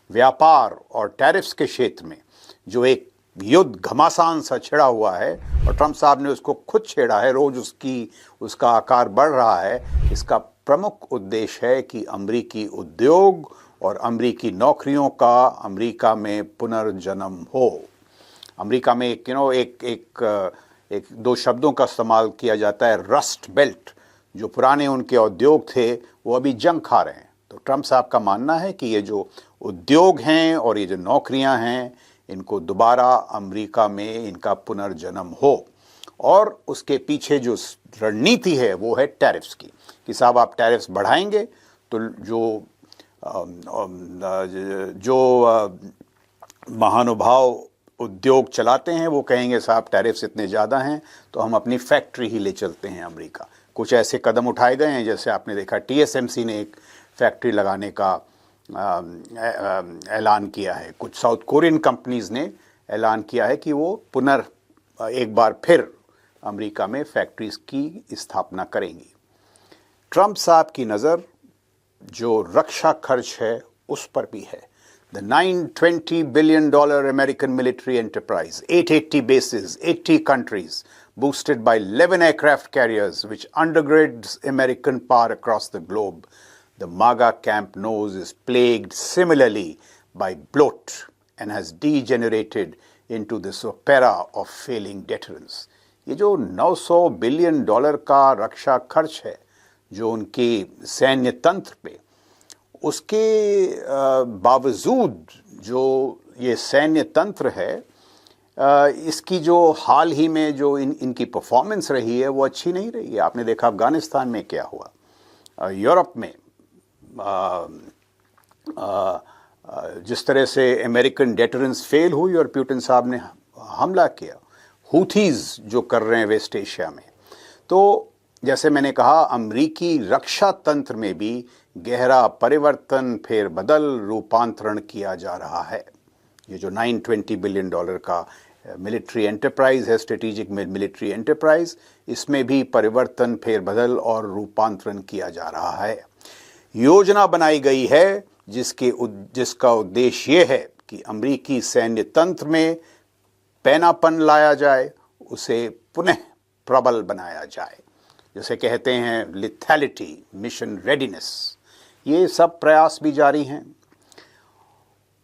व्यापार और टैरिफ्स के क्षेत्र में जो एक युद्ध घमासान सा छिड़ा हुआ है और ट्रंप साहब ने उसको खुद छेड़ा है, रोज उसका आकार बढ़ रहा है। इसका प्रमुख उद्देश्य है कि अमेरिकी उद्योग और अमेरिकी नौकरियों का अमेरिका में पुनर्जन्म हो। अमेरिका में एक दो शब्दों का इस्तेमाल किया जाता है, रस्ट बेल्ट। जो पुराने उनके उद्योग थे वो अभी जंग खा रहे हैं। तो ट्रंप साहब का मानना है कि ये जो उद्योग हैं और ये जो नौकरियां हैं, इनको दोबारा अमेरिका में इनका पुनर्जन्म हो। और उसके पीछे जो रणनीति है वो है टैरिफ्स की, कि साहब आप टैरिफ्स बढ़ाएंगे तो जो महानुभाव उद्योग चलाते हैं वो कहेंगे साहब टैरिफ्स इतने ज़्यादा हैं तो हम अपनी फैक्ट्री ही ले चलते हैं अमेरिका। कुछ ऐसे कदम उठाए गए हैं, जैसे आपने देखा TSMC ने एक फैक्ट्री लगाने का ऐलान किया है। कुछ साउथ कोरियन कंपनीज ने ऐलान किया है कि वो एक बार फिर अमेरिका में फैक्ट्रीज की स्थापना करेंगी। ट्रंप साहब की नज़र जो रक्षा खर्च है उस पर भी है। The $920 billion American military enterprise, 880 bases, 80 countries, boosted by 11 aircraft carriers, which undergirds American power across the globe, the MAGA camp knows is plagued similarly by bloat and has degenerated into this opera of failing deterrence. ये जो $900 billion का रक्षा खर्च है जो उनके सैन्य तंत्र पे, उसके बावजूद जो ये सैन्य तंत्र है, इसकी जो हाल ही में जो इनकी परफॉर्मेंस रही है वो अच्छी नहीं रही है। आपने देखा अफगानिस्तान में क्या हुआ, यूरोप में जिस तरह से अमेरिकन डेटरेंस फेल हुई और पुतिन साहब ने हमला किया, हूथीज जो कर रहे हैं वेस्ट एशिया में। तो जैसे मैंने कहा, अमरीकी रक्षा तंत्र में भी गहरा परिवर्तन, फेरबदल, रूपांतरण किया जा रहा है। ये जो $920 बिलियन का मिलिट्री एंटरप्राइज है, स्ट्रेटेजिक मिलिट्री एंटरप्राइज, इसमें भी परिवर्तन, फेरबदल और रूपांतरण किया जा रहा है। योजना बनाई गई है जिसका उद्देश्य ये है कि अमरीकी सैन्य तंत्र में पैनापन लाया जाए, उसे पुनः प्रबल बनाया जाए, जैसे कहते हैं लिथैलिटी, मिशन रेडीनेस। ये सब प्रयास भी जारी हैं।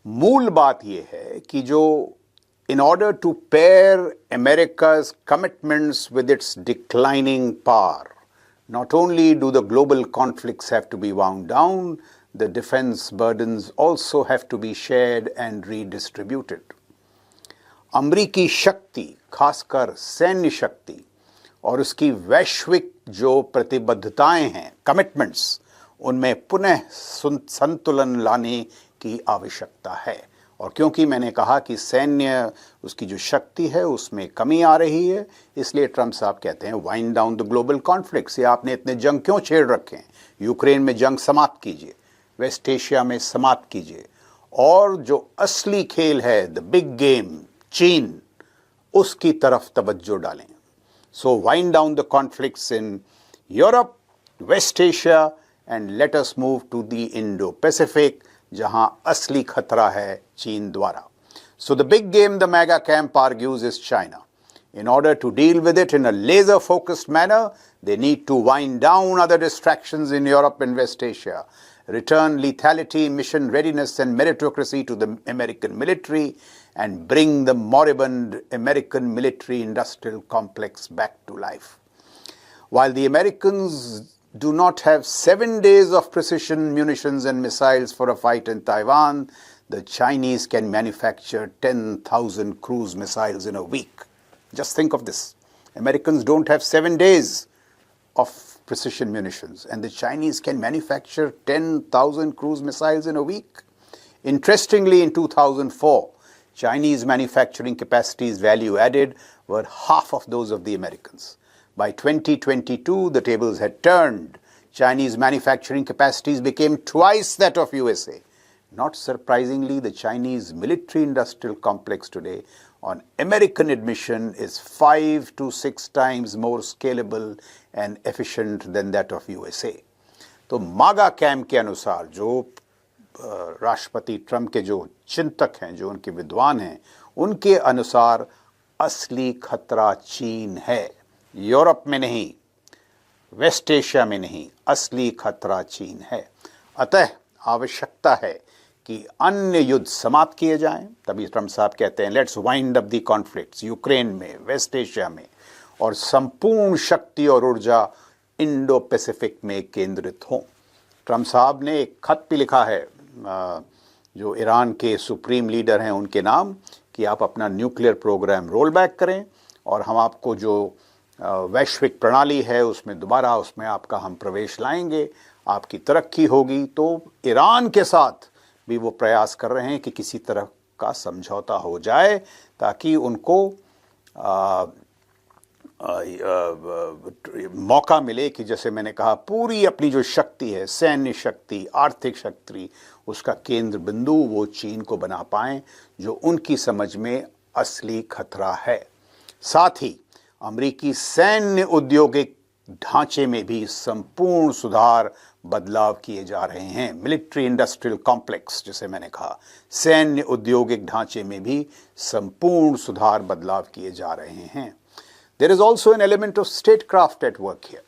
मूल बात ये है कि जो in order to pair America's commitments with its declining power, not only do the global conflicts have to be wound down, the defense burdens also have to be shared and redistributed. अमरीकी शक्ति, खासकर सैन्य शक्ति और उसकी वैश्विक जो प्रतिबद्धताएं हैं, कमिटमेंट्स, उनमें पुनः संतुलन लाने की आवश्यकता है। और क्योंकि मैंने कहा कि सैन्य उसकी जो शक्ति है उसमें कमी आ रही है, इसलिए ट्रंप साहब कहते हैं wind down the global conflicts. ये आपने इतने जंग क्यों छेड़ रखे हैं? यूक्रेन में जंग समाप्त कीजिए, वेस्ट एशिया में समाप्त कीजिए, और जो असली खेल है, द बिग गेम, चीन, उसकी तरफ तवज्जो डालें। So wind down the conflicts in Europe, West Asia, and let us move to the Indo-Pacific, जहां असली खतरा है चीन द्वारा। So the big game, the MAGA camp argues, is China. In order to deal with it in a laser-focused manner, they need to wind down other distractions in Europe and West Asia, return lethality, mission readiness, and meritocracy to the American military, and bring the moribund American military-industrial complex back to life. While the Americans do not have 7 days of precision munitions and missiles for a fight in Taiwan, the Chinese can manufacture 10,000 cruise missiles in a week. Just think of this. Americans don't have 7 days of precision munitions, and the Chinese can manufacture 10,000 cruise missiles in a week. Interestingly, in 2004, Chinese manufacturing capacities value added were half of those of the Americans. By 2022, the tables had turned. Chinese manufacturing capacities became twice that of USA. Not surprisingly, the Chinese military-industrial complex today, on American admission, is 5 to 6 times more scalable and efficient than that of USA. तो मागा camp के अनुसार जो राष्ट्रपति Trump के जो चिंतक हैं, जो उनके विद्वान हैं, उनके अनुसार असली खतरा चीन है, यूरोप में नहीं, वेस्ट एशिया में नहीं, असली खतरा चीन है। अतः आवश्यकता है कि अन्य युद्ध समाप्त किए जाएं। तभी ट्रंप साहब कहते हैं let's wind up the conflicts Ukraine में, वेस्ट एशिया में, और संपूर्ण शक्ति और ऊर्जा इंडो पैसिफिक में केंद्रित हों। ट्रंप साहब ने एक खत भी लिखा है जो ईरान के सुप्रीम लीडर हैं उनके नाम, कि आप अपना न्यूक्लियर प्रोग्राम रोल बैक करें और हम आपको जो वैश्विक प्रणाली है उसमें आपका हम प्रवेश लाएंगे, आपकी तरक्की होगी। तो ईरान के साथ भी वो प्रयास कर रहे हैं कि किसी तरह का समझौता हो जाए ताकि उनको मौका मिले कि जैसे मैंने कहा पूरी अपनी जो शक्ति है, सैन्य शक्ति, आर्थिक शक्ति, उसका केंद्र बिंदु वो चीन को बना पाएं, जो उनकी समझ में असली खतरा है। साथ ही अमेरिकी सैन्य औद्योगिक ढांचे में भी संपूर्ण सुधार बदलाव किए जा रहे हैं। मिलिट्री इंडस्ट्रियल कॉम्प्लेक्स, जैसे मैंने कहा, सैन्य औद्योगिक ढांचे में भी संपूर्ण सुधार बदलाव किए जा रहे हैं। There is also an element of statecraft at work here.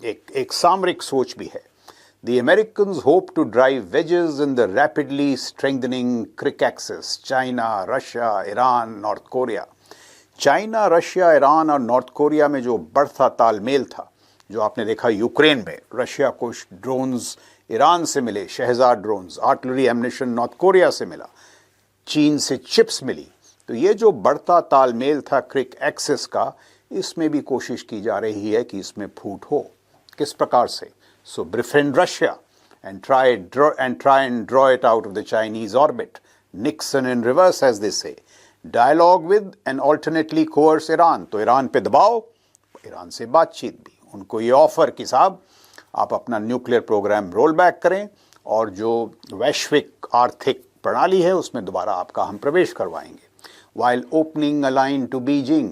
एक सामरिक सोच भी है। The Americans hope to drive wedges in the rapidly strengthening BRIC axis, China, Russia, Iran, North Korea. China, Russia, Iran और नॉर्थ कोरिया में जो बढ़ता तालमेल था, जो आपने देखा यूक्रेन में, रशिया को ड्रोन्स ईरान से मिले, शहजाद drones, artillery ammunition North Korea से मिला, चीन से चिप्स मिली। तो ये जो बढ़ता तालमेल था BRIC एक्सिस का, इसमें भी कोशिश की जा रही है कि इसमें फूट हो। किस प्रकार से? सो befriend Russia and try and draw it out of the Chinese orbit. Nixon in reverse, as they say. Dialogue with and alternately coerce Iran. तो ईरान पे दबाव, ईरान से बातचीत भी, उनको ये ऑफर कि साहब आप अपना न्यूक्लियर प्रोग्राम रोल बैक करें और जो वैश्विक आर्थिक प्रणाली है उसमें दोबारा आपका हम प्रवेश करवाएंगे। While opening a line to Beijing,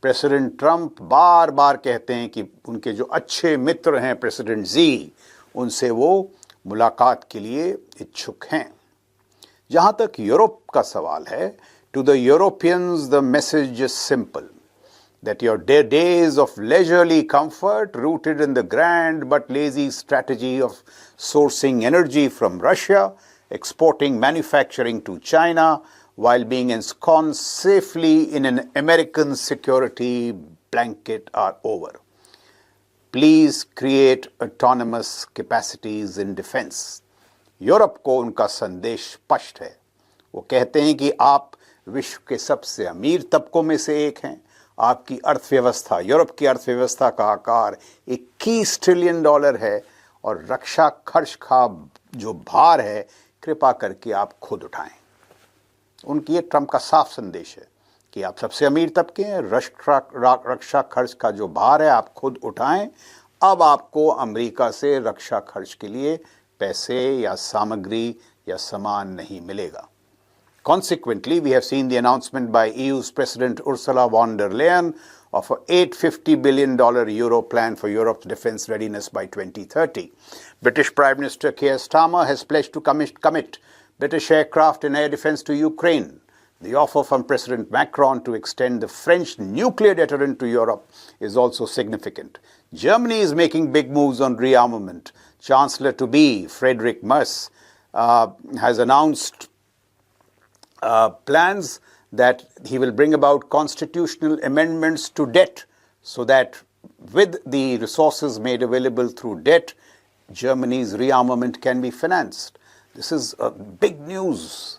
president Trump बार बार कहते हैं कि उनके जो अच्छे मित्र हैं प्रेसिडेंट जी, उनसे वो मुलाकात के लिए इच्छुक हैं। जहां तक यूरोप का सवाल है, to the Europeans the message is simple, that your days of leisurely comfort rooted in the grand but lazy strategy of sourcing energy from Russia, exporting manufacturing to China, while being ensconced safely in an American security blanket are over. Please create autonomous capacities in defense. Europe को उनका संदेश स्पष्ट है। वो कहते हैं कि आप विश्व के सबसे अमीर तबकों में से एक हैं। आपकी अर्थव्यवस्था, यूरोप की अर्थव्यवस्था का आकार 21 ट्रिलियन डॉलर है और रक्षा खर्च का जो भार है, कृपा करके आप खुद उठाएं। उनकी ये ट्रंप का साफ संदेश है कि आप सबसे अमीर तबके हैं, रक्षा खर्च का जो भार है आप खुद उठाएं। अब आपको अमेरिका से रक्षा खर्च के लिए पैसे या सामग्री या सामान नहीं मिलेगा। Consequently, we have seen the announcement by EU's President Ursula von der Leyen of an $850 billion Euro plan for Europe's defense readiness by 2030. British Prime Minister Keir Starmer has pledged to commit British aircraft and air defense to Ukraine. The offer from President Macron to extend the French nuclear deterrent to Europe is also significant. Germany is making big moves on rearmament. Chancellor-to-be Friedrich Merz has announced plans that he will bring about constitutional amendments to debt so that with the resources made available through debt, Germany's rearmament can be financed. This is big news.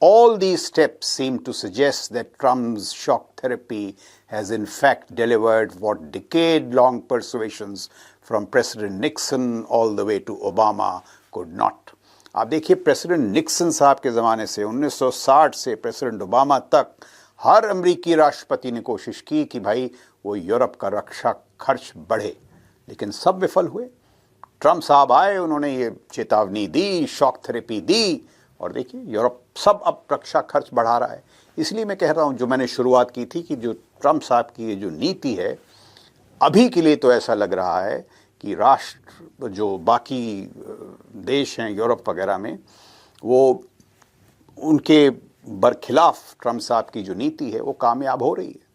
All these steps seem to suggest that Trump's shock therapy has in fact delivered what decade-long persuasions from President Nixon all the way to Obama could not. आप देखिए, president Nixon साहब के ज़माने से 1960 से president Obama तक हर अमेरिकी राष्ट्रपति ने कोशिश की कि भाई वो यूरोप का रक्षा खर्च बढ़े, लेकिन सब विफल हुए। ट्रंप साहब आए, उन्होंने ये चेतावनी दी, शॉक थेरेपी दी, और देखिए यूरोप सब अब रक्षा खर्च बढ़ा रहा है। इसलिए मैं कह रहा हूँ, जो मैंने शुरुआत की थी कि जो ट्रंप साहब की ये जो नीति है, अभी के लिए तो ऐसा लग रहा है कि राष्ट्र जो बाकी देश हैं यूरोप वगैरह में, वो उनके बरखिलाफ ट्रंप साहब की जो नीति है वो कामयाब हो रही है।